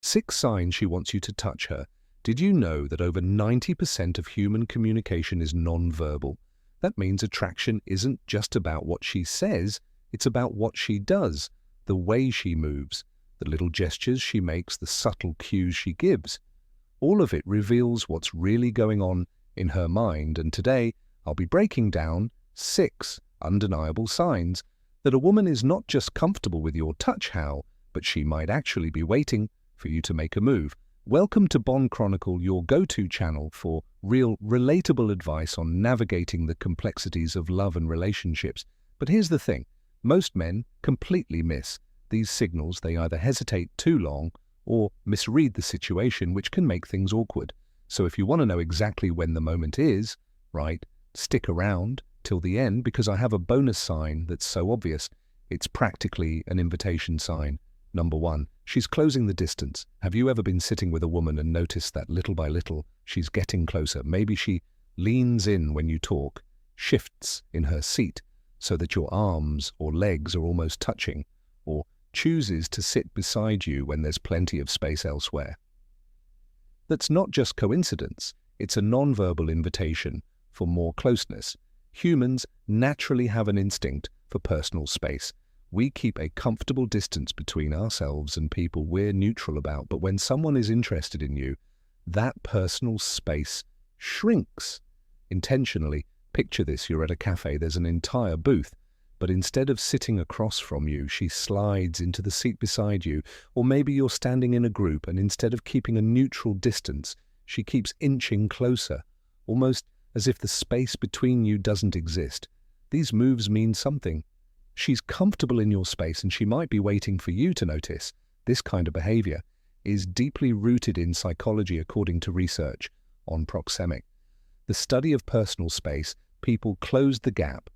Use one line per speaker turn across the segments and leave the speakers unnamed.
6 signs she wants you to touch her. Did you know that over 90% of human communication is non-verbal? That means attraction isn't just about what she says, it's about what she does, the way she moves, the little gestures she makes, the subtle cues she gives. All of it reveals what's really going on in her mind, and today I'll be breaking down 6 undeniable signs that a woman is not just comfortable with your touch how, but she might actually be waiting for you to make a move. Welcome to Bond Chronicle, your go-to channel for real, relatable advice on navigating the complexities of love and relationships. But here's the thing, most men completely miss these signals. They either hesitate too long or misread the situation, which can make things awkward. So if you want to know exactly when the moment is, right, stick around till the end, because I have a bonus sign that's so obvious, it's practically an invitation sign. Number 1, she's closing the distance. Have you ever been sitting with a woman and noticed that little by little she's getting closer? Maybe she leans in when you talk, shifts in her seat so that your arms or legs are almost touching, or chooses to sit beside you when there's plenty of space elsewhere. That's not just coincidence, it's a nonverbal invitation for more closeness. Humans naturally have an instinct for personal space. We keep a comfortable distance between ourselves and people we're neutral about, but when someone is interested in you, that personal space shrinks. Intentionally, picture this, you're at a cafe, there's an entire booth, but instead of sitting across from you, she slides into the seat beside you, or maybe you're standing in a group and instead of keeping a neutral distance, she keeps inching closer, almost as if the space between you doesn't exist. These moves mean something. She's comfortable in your space and she might be waiting for you to notice. This kind of behavior is deeply rooted in psychology according to research on proxemic. The study of personal space, people close the gap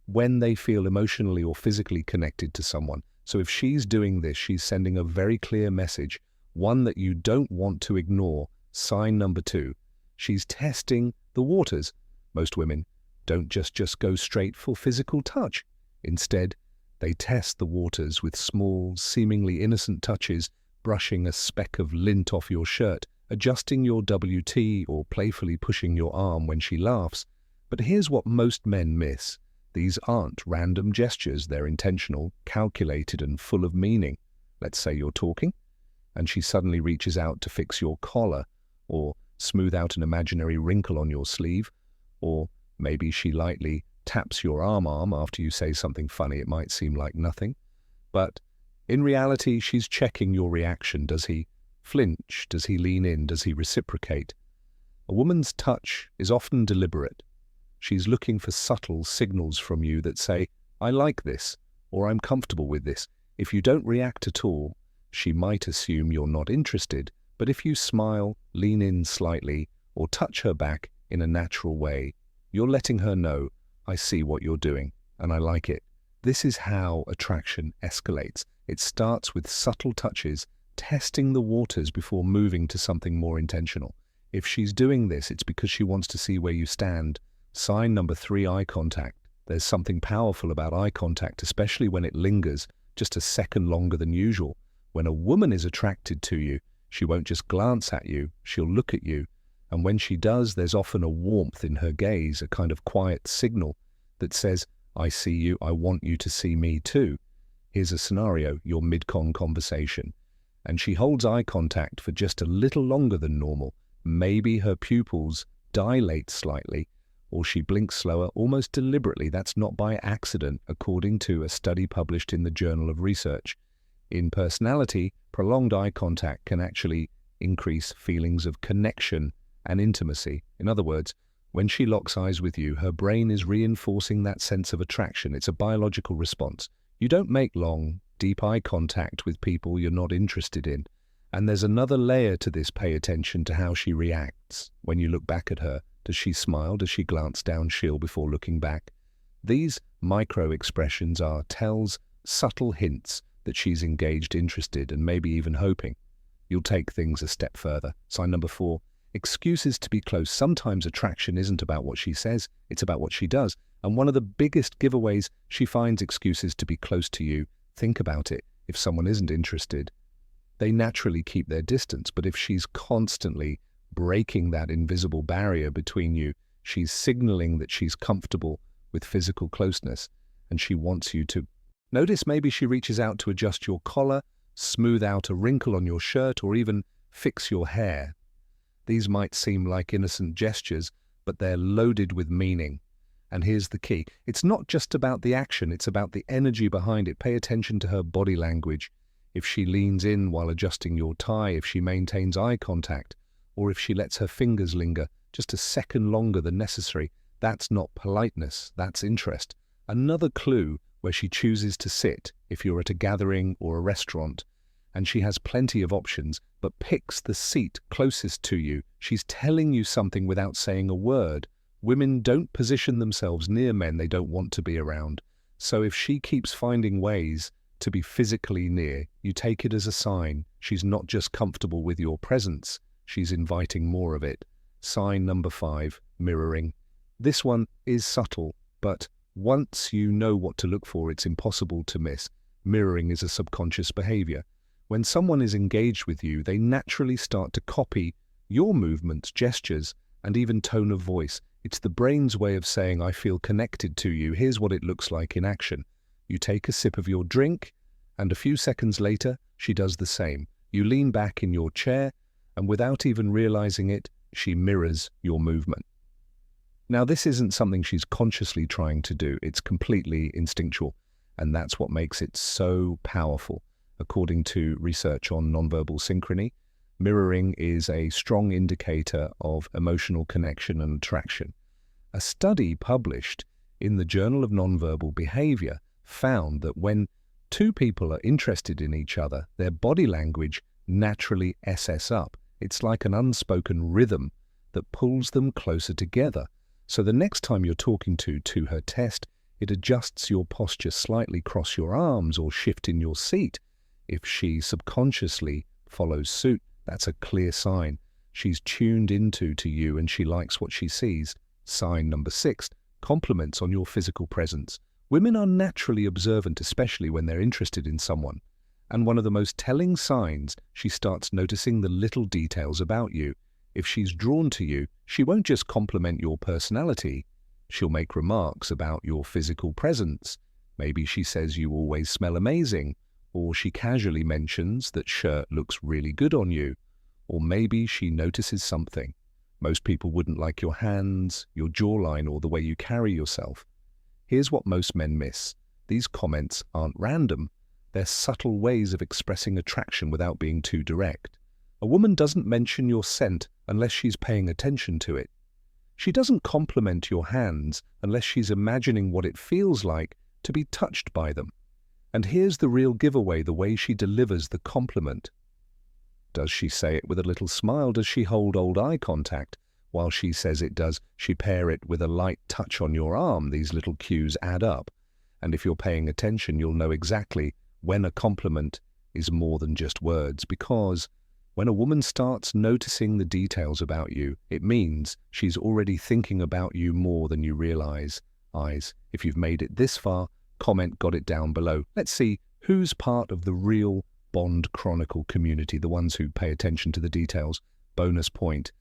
when they feel emotionally or physically connected to someone. So if she's doing this, she's sending a very clear message, one that you don't want to ignore. Sign number 2, she's testing the waters. Most women don't just go straight for physical touch. Instead, they test the waters with small, seemingly innocent touches, brushing a speck of lint off your shirt, adjusting your WT, or playfully pushing your arm when she laughs. But here's what most men miss. These aren't random gestures, they're intentional, calculated, and full of meaning. Let's say you're talking, and she suddenly reaches out to fix your collar, or smooth out an imaginary wrinkle on your sleeve, or maybe she lightly taps your arm after you say something funny. It might seem like nothing, but in reality, she's checking your reaction. Does he flinch? Does he lean in? Does he reciprocate? A woman's touch is often deliberate. She's looking for subtle signals from you that say, I like this, or I'm comfortable with this. If you don't react at all, she might assume you're not interested, but if you smile, lean in slightly, or touch her back in a natural way, you're letting her know, I see what you're doing, and I like it. This is how attraction escalates. It starts with subtle touches, testing the waters before moving to something more intentional. If she's doing this, it's because she wants to see where you stand. Sign number 3, eye contact. There's something powerful about eye contact, especially when it lingers just a second longer than usual. When a woman is attracted to you, she won't just glance at you, she'll look at you. And when she does, there's often a warmth in her gaze, a kind of quiet signal that says, I see you, I want you to see me too. Here's a scenario, you're mid-con conversation, and she holds eye contact for just a little longer than normal. Maybe her pupils dilate slightly, or she blinks slower, almost deliberately. That's not by accident, according to a study published in the Journal of Research. In personality, prolonged eye contact can actually increase feelings of connection and intimacy. In other words, when she locks eyes with you, her brain is reinforcing that sense of attraction. It's a biological response. You don't make long, deep eye contact with people you're not interested in. And there's another layer to this. Pay attention to how she reacts. When you look back at her, does she smile? Does she glance down chill before looking back? These micro expressions are tells, subtle hints that she's engaged, interested, and maybe even hoping. You'll take things a step further. Sign number 4. Excuses to be close. Sometimes attraction isn't about what she says, it's about what she does. And one of the biggest giveaways, she finds excuses to be close to you. Think about it. If someone isn't interested, they naturally keep their distance. But if she's constantly breaking that invisible barrier between you, she's signaling that she's comfortable with physical closeness and she wants you to. Notice maybe she reaches out to adjust your collar, smooth out a wrinkle on your shirt, or even fix your hair. These might seem like innocent gestures, but they're loaded with meaning. And here's the key. It's not just about the action, it's about the energy behind it. Pay attention to her body language. If she leans in while adjusting your tie, if she maintains eye contact, or if she lets her fingers linger just a second longer than necessary, that's not politeness, that's interest. Another clue where she chooses to sit, if you're at a gathering or a restaurant, and she has plenty of options, but picks the seat closest to you. She's telling you something without saying a word. Women don't position themselves near men they don't want to be around. So if she keeps finding ways to be physically near, you take it as a sign she's not just comfortable with your presence, she's inviting more of it. Sign number 5, mirroring. This one is subtle, but once you know what to look for, it's impossible to miss. Mirroring is a subconscious behavior. When someone is engaged with you, they naturally start to copy your movements, gestures, and even tone of voice. It's the brain's way of saying, I feel connected to you. Here's what it looks like in action. You take a sip of your drink, and a few seconds later, she does the same. You lean back in your chair, and without even realizing it, she mirrors your movement. Now, this isn't something she's consciously trying to do. It's completely instinctual, and that's what makes it so powerful. According to research on nonverbal synchrony, mirroring is a strong indicator of emotional connection and attraction. A study published in the Journal of Nonverbal Behavior found that when two people are interested in each other, their body language naturally SS up. It's like an unspoken rhythm that pulls them closer together. So the next time you're talking to her test, it adjusts your posture slightly, cross your arms or shift in your seat. If she subconsciously follows suit, that's a clear sign she's tuned into you and she likes what she sees. Sign number 6, compliments on your physical presence. Women are naturally observant, especially when they're interested in someone. And one of the most telling signs, she starts noticing the little details about you. If she's drawn to you, she won't just compliment your personality. She'll make remarks about your physical presence. Maybe she says you always smell amazing, or she casually mentions that shirt looks really good on you, or maybe she notices something. Most people wouldn't like your hands, your jawline, or the way you carry yourself. Here's what most men miss. These comments aren't random. They're subtle ways of expressing attraction without being too direct. A woman doesn't mention your scent unless she's paying attention to it. She doesn't compliment your hands unless she's imagining what it feels like to be touched by them. And here's the real giveaway, the way she delivers the compliment. Does she say it with a little smile? Does she hold old eye contact while she says it? Does she pair it with a light touch on your arm? These little cues add up. And if you're paying attention, you'll know exactly when a compliment is more than just words, because when a woman starts noticing the details about you, it means she's already thinking about you more than you realize. If you've made it this far, comment got it down below. Let's see who's part of the real Bond Chronicle community, the ones who pay attention to the details. Bonus point.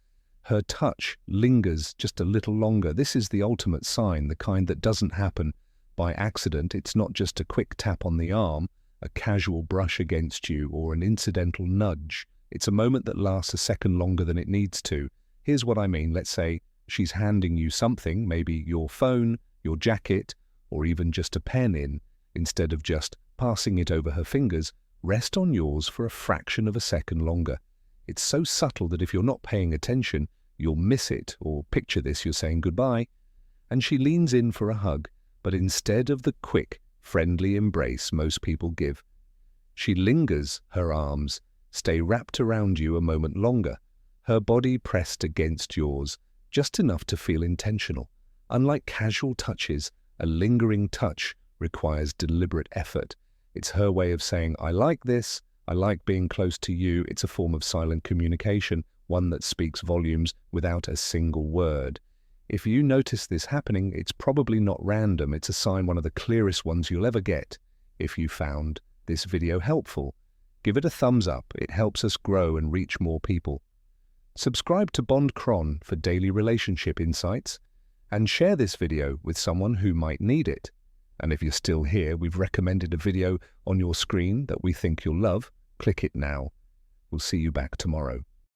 Her touch lingers just a little longer. This is the ultimate sign, the kind that doesn't happen by accident. It's not just a quick tap on the arm, a casual brush against you, or an incidental nudge. It's a moment that lasts a second longer than it needs to. Here's what I mean. Let's say she's handing you something, maybe your phone, your jacket, or even just a pen instead of just passing it over her fingers, rest on yours for a fraction of a second longer. It's so subtle that if you're not paying attention, you'll miss it, or picture this, you're saying goodbye, and she leans in for a hug, but instead of the quick, friendly embrace most people give, she lingers. Her arms stay wrapped around you a moment longer, her body pressed against yours, just enough to feel intentional. Unlike casual touches, a lingering touch requires deliberate effort. It's her way of saying, I like this, I like being close to you. It's a form of silent communication, one that speaks volumes without a single word. If you notice this happening, it's probably not random. It's a sign, one of the clearest ones you'll ever get. If you found this video helpful, Give it a thumbs up, it helps us grow and reach more people. Subscribe to Bond Cron for daily relationship insights, and share this video with someone who might need it. And if you're still here, we've recommended a video on your screen that we think you'll love. Click it now. We'll see you back tomorrow.